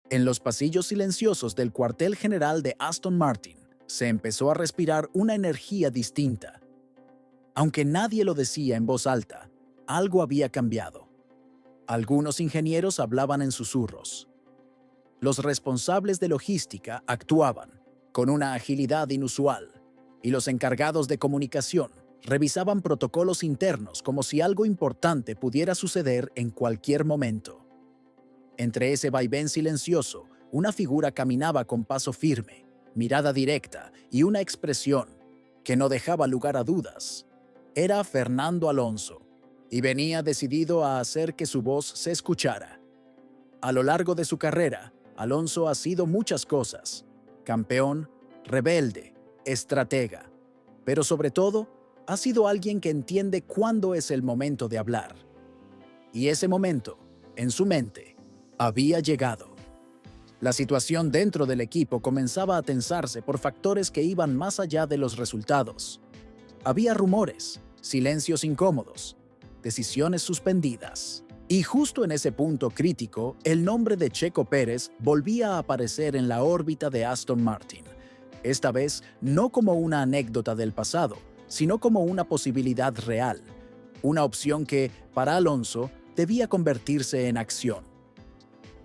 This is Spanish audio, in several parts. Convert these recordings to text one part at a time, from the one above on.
En los pasillos silenciosos del cuartel general de Aston Martin, se empezó a respirar una energía distinta. Aunque nadie lo decía en voz alta, algo había cambiado. Algunos ingenieros hablaban en susurros. Los responsables de logística actuaban con una agilidad inusual, y los encargados de comunicación revisaban protocolos internos como si algo importante pudiera suceder en cualquier momento. Entre ese vaivén silencioso, una figura caminaba con paso firme, mirada directa y una expresión que no dejaba lugar a dudas. Era Fernando Alonso, y venía decidido a hacer que su voz se escuchara. A lo largo de su carrera, Alonso ha sido muchas cosas: campeón, rebelde, estratega, pero sobre todo, ha sido alguien que entiende cuándo es el momento de hablar. Y ese momento, en su mente, había llegado. La situación dentro del equipo comenzaba a tensarse por factores que iban más allá de los resultados. Había rumores, silencios incómodos, decisiones suspendidas. Y justo en ese punto crítico, el nombre de Checo Pérez volvía a aparecer en la órbita de Aston Martin. Esta vez no como una anécdota del pasado, sino como una posibilidad real. Una opción que, para Alonso, debía convertirse en acción.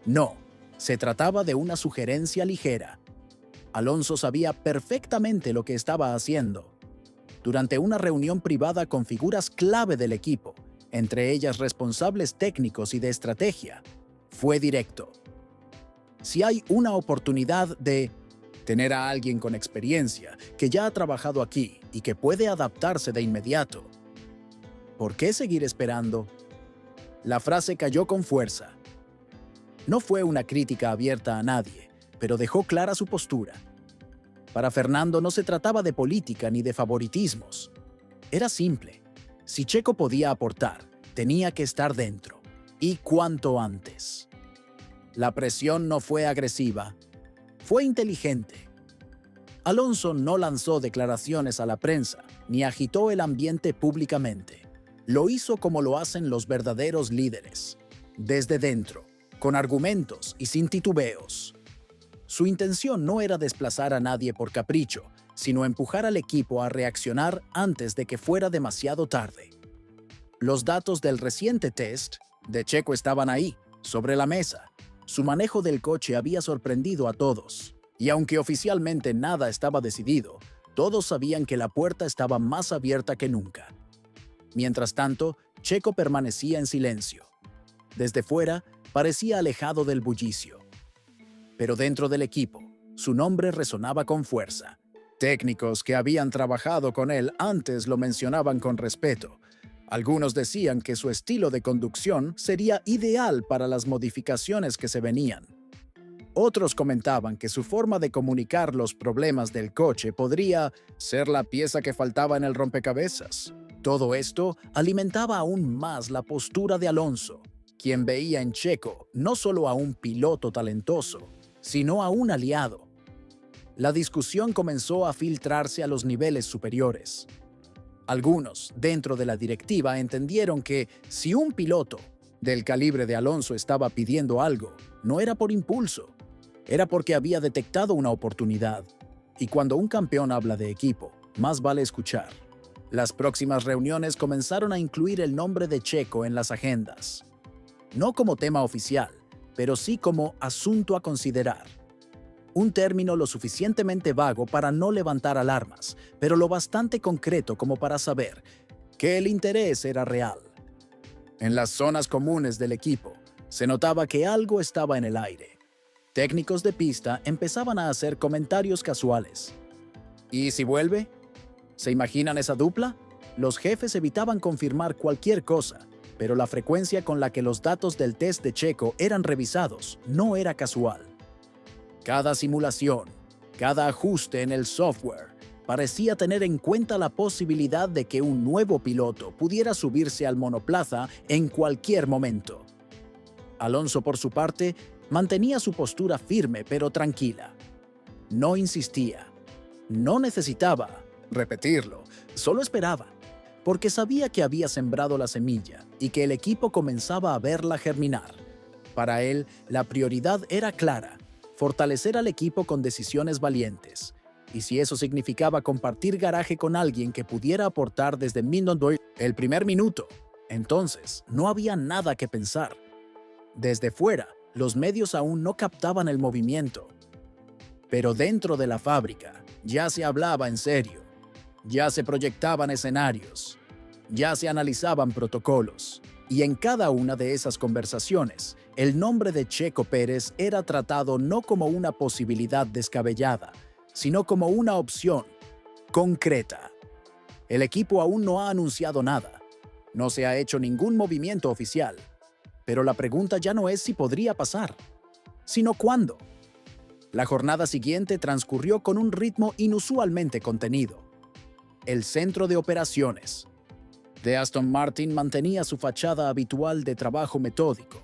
No, se trataba de una sugerencia ligera. Alonso sabía perfectamente lo que estaba haciendo. Durante una reunión privada con figuras clave del equipo, entre ellas responsables técnicos y de estrategia, fue directo. Si hay una oportunidad de tener a alguien con experiencia, que ya ha trabajado aquí y que puede adaptarse de inmediato, ¿por qué seguir esperando? La frase cayó con fuerza. No fue una crítica abierta a nadie, pero dejó clara su postura. Para Fernando no se trataba de política ni de favoritismos. Era simple. Si Checo podía aportar, tenía que estar dentro, y cuanto antes. La presión no fue agresiva, fue inteligente. Alonso no lanzó declaraciones a la prensa, ni agitó el ambiente públicamente. Lo hizo como lo hacen los verdaderos líderes, desde dentro, con argumentos y sin titubeos. Su intención no era desplazar a nadie por capricho, sino empujar al equipo a reaccionar antes de que fuera demasiado tarde. Los datos del reciente test de Checo estaban ahí, sobre la mesa. Su manejo del coche había sorprendido a todos, y aunque oficialmente nada estaba decidido, todos sabían que la puerta estaba más abierta que nunca. Mientras tanto, Checo permanecía en silencio. Desde fuera, parecía alejado del bullicio. Pero dentro del equipo, su nombre resonaba con fuerza. Técnicos que habían trabajado con él antes lo mencionaban con respeto. Algunos decían que su estilo de conducción sería ideal para las modificaciones que se venían. Otros comentaban que su forma de comunicar los problemas del coche podría ser la pieza que faltaba en el rompecabezas. Todo esto alimentaba aún más la postura de Alonso, quien veía en Checo no solo a un piloto talentoso, sino a un aliado. La discusión comenzó a filtrarse a los niveles superiores. Algunos, dentro de la directiva, entendieron que si un piloto del calibre de Alonso estaba pidiendo algo, no era por impulso, era porque había detectado una oportunidad. Y cuando un campeón habla de equipo, más vale escuchar. Las próximas reuniones comenzaron a incluir el nombre de Checo en las agendas. No como tema oficial, pero sí como asunto a considerar. Un término lo suficientemente vago para no levantar alarmas, pero lo bastante concreto como para saber que el interés era real. En las zonas comunes del equipo, se notaba que algo estaba en el aire. Técnicos de pista empezaban a hacer comentarios casuales. ¿Y si vuelve? ¿Se imaginan esa dupla? Los jefes evitaban confirmar cualquier cosa, pero la frecuencia con la que los datos del test de Checo eran revisados no era casual. Cada simulación, cada ajuste en el software, parecía tener en cuenta la posibilidad de que un nuevo piloto pudiera subirse al monoplaza en cualquier momento. Alonso, por su parte, mantenía su postura firme pero tranquila. No insistía, no necesitaba repetirlo, solo esperaba, porque sabía que había sembrado la semilla y que el equipo comenzaba a verla germinar. Para él, la prioridad era clara: fortalecer al equipo con decisiones valientes. Y si eso significaba compartir garaje con alguien que pudiera aportar desde el primer minuto, entonces no había nada que pensar. Desde fuera, los medios aún no captaban el movimiento. Pero dentro de la fábrica, ya se hablaba en serio. Ya se proyectaban escenarios. Ya se analizaban protocolos. Y en cada una de esas conversaciones, el nombre de Checo Pérez era tratado no como una posibilidad descabellada, sino como una opción concreta. El equipo aún no ha anunciado nada. No se ha hecho ningún movimiento oficial. Pero la pregunta ya no es si podría pasar, sino cuándo. La jornada siguiente transcurrió con un ritmo inusualmente contenido. El centro de operaciones de Aston Martin mantenía su fachada habitual de trabajo metódico,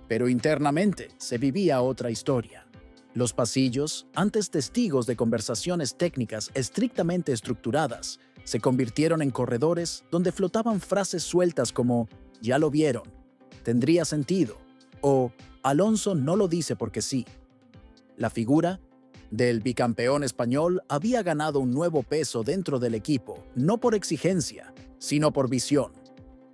pero internamente se vivía otra historia. Los pasillos, antes testigos de conversaciones técnicas estrictamente estructuradas, se convirtieron en corredores donde flotaban frases sueltas como «ya lo vieron», «tendría sentido» o «Alonso no lo dice porque sí». La figura del bicampeón español había ganado un nuevo peso dentro del equipo, no por exigencia, sino por visión.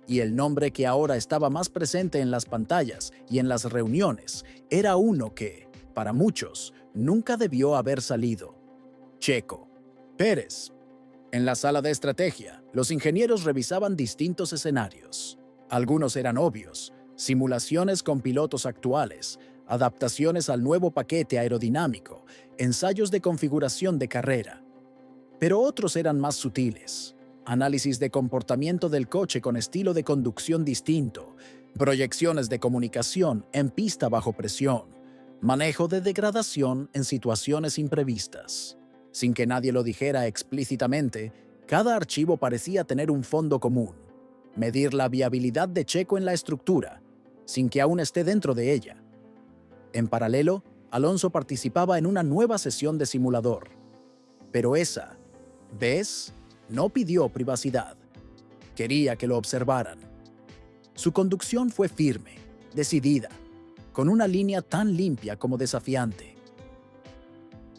Y el nombre que ahora estaba más presente en las pantallas y en las reuniones era uno que, para muchos, nunca debió haber salido: Checo Pérez. En la sala de estrategia, los ingenieros revisaban distintos escenarios. Algunos eran obvios: simulaciones con pilotos actuales, adaptaciones al nuevo paquete aerodinámico, ensayos de configuración de carrera. Pero otros eran más sutiles: análisis de comportamiento del coche con estilo de conducción distinto, proyecciones de comunicación en pista bajo presión, manejo de degradación en situaciones imprevistas. Sin que nadie lo dijera explícitamente, cada archivo parecía tener un fondo común: medir la viabilidad de Checo en la estructura, sin que aún esté dentro de ella. En paralelo, Alonso participaba en una nueva sesión de simulador. Pero esa vez no pidió privacidad. Quería que lo observaran. Su conducción fue firme, decidida, con una línea tan limpia como desafiante.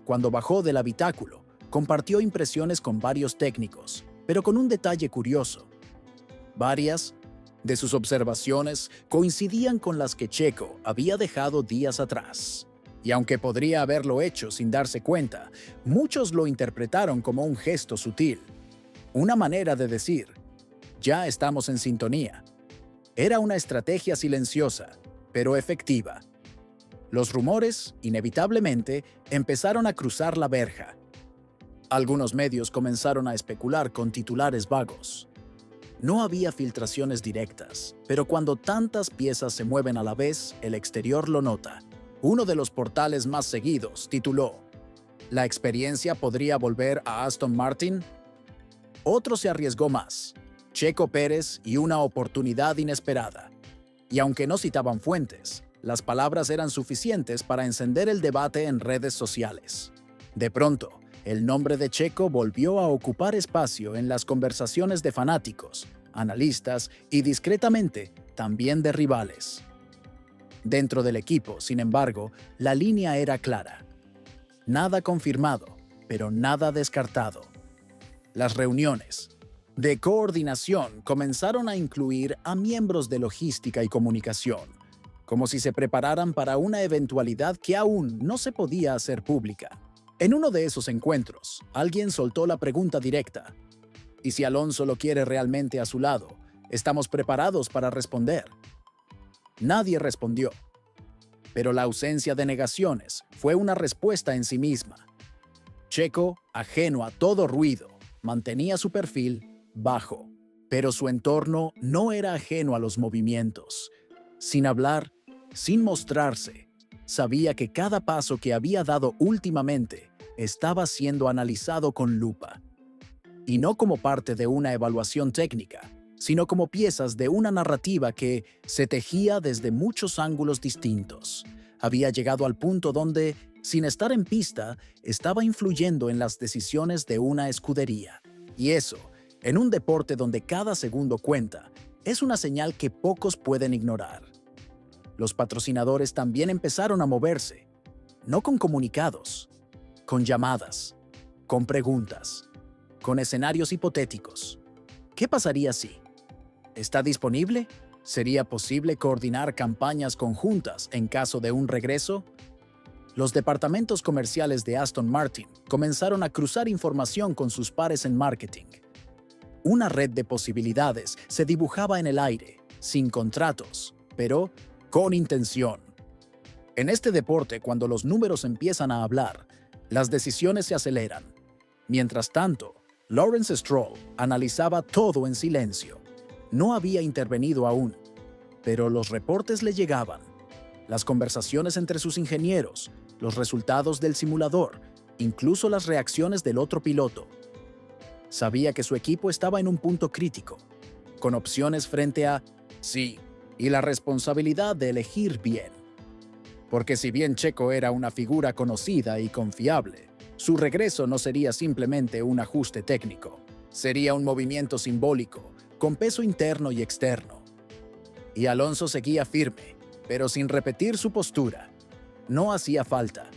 Cuando bajó del habitáculo, compartió impresiones con varios técnicos, pero con un detalle curioso. Varias de sus observaciones coincidían con las que Checo había dejado días atrás. Y aunque podría haberlo hecho sin darse cuenta, muchos lo interpretaron como un gesto sutil. Una manera de decir: ya estamos en sintonía. Era una estrategia silenciosa, pero efectiva. Los rumores, inevitablemente, empezaron a cruzar la verja. Algunos medios comenzaron a especular con titulares vagos. No había filtraciones directas, pero cuando tantas piezas se mueven a la vez, el exterior lo nota. Uno de los portales más seguidos tituló: ¿la experiencia podría volver a Aston Martin? Otro se arriesgó más: Checo Pérez y una oportunidad inesperada. Y aunque no citaban fuentes, las palabras eran suficientes para encender el debate en redes sociales. De pronto, el nombre de Checo volvió a ocupar espacio en las conversaciones de fanáticos, analistas y, discretamente, también de rivales. Dentro del equipo, sin embargo, la línea era clara. Nada confirmado, pero nada descartado. Las reuniones de coordinación comenzaron a incluir a miembros de logística y comunicación, como si se prepararan para una eventualidad que aún no se podía hacer pública. En uno de esos encuentros, alguien soltó la pregunta directa: ¿y si Alonso lo quiere realmente a su lado, estamos preparados para responder? Nadie respondió. Pero la ausencia de negaciones fue una respuesta en sí misma. Checo, ajeno a todo ruido, mantenía su perfil bajo, pero su entorno no era ajeno a los movimientos. Sin hablar, sin mostrarse, sabía que cada paso que había dado últimamente estaba siendo analizado con lupa. Y no como parte de una evaluación técnica, sino como piezas de una narrativa que se tejía desde muchos ángulos distintos. Había llegado al punto donde, sin estar en pista, estaba influyendo en las decisiones de una escudería. Y eso, en un deporte donde cada segundo cuenta, es una señal que pocos pueden ignorar. Los patrocinadores también empezaron a moverse, no con comunicados, con llamadas, con preguntas, con escenarios hipotéticos. ¿Qué pasaría si? ¿Está disponible? ¿Sería posible coordinar campañas conjuntas en caso de un regreso? Los departamentos comerciales de Aston Martin comenzaron a cruzar información con sus pares en marketing. Una red de posibilidades se dibujaba en el aire, sin contratos, pero con intención. En este deporte, cuando los números empiezan a hablar, las decisiones se aceleran. Mientras tanto, Lawrence Stroll analizaba todo en silencio. No había intervenido aún, pero los reportes le llegaban. Las conversaciones entre sus ingenieros, los resultados del simulador, incluso las reacciones del otro piloto. Sabía que su equipo estaba en un punto crítico, con opciones frente a sí y la responsabilidad de elegir bien. Porque si bien Checo era una figura conocida y confiable, su regreso no sería simplemente un ajuste técnico, sería un movimiento simbólico, con peso interno y externo. Y Alonso seguía firme, pero sin repetir su postura. No hacía falta.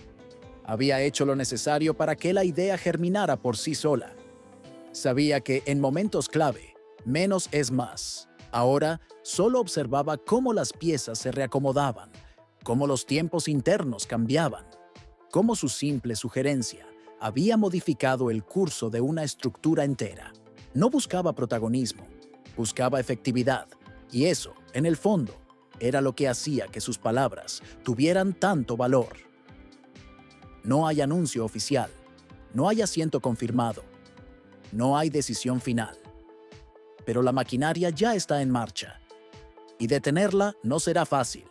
Había hecho lo necesario para que la idea germinara por sí sola. Sabía que en momentos clave, menos es más. Ahora solo observaba cómo las piezas se reacomodaban, cómo los tiempos internos cambiaban, cómo su simple sugerencia había modificado el curso de una estructura entera. No buscaba protagonismo, buscaba efectividad, y eso, en el fondo, era lo que hacía que sus palabras tuvieran tanto valor. No hay anuncio oficial, no hay asiento confirmado, no hay decisión final. Pero la maquinaria ya está en marcha, y detenerla no será fácil.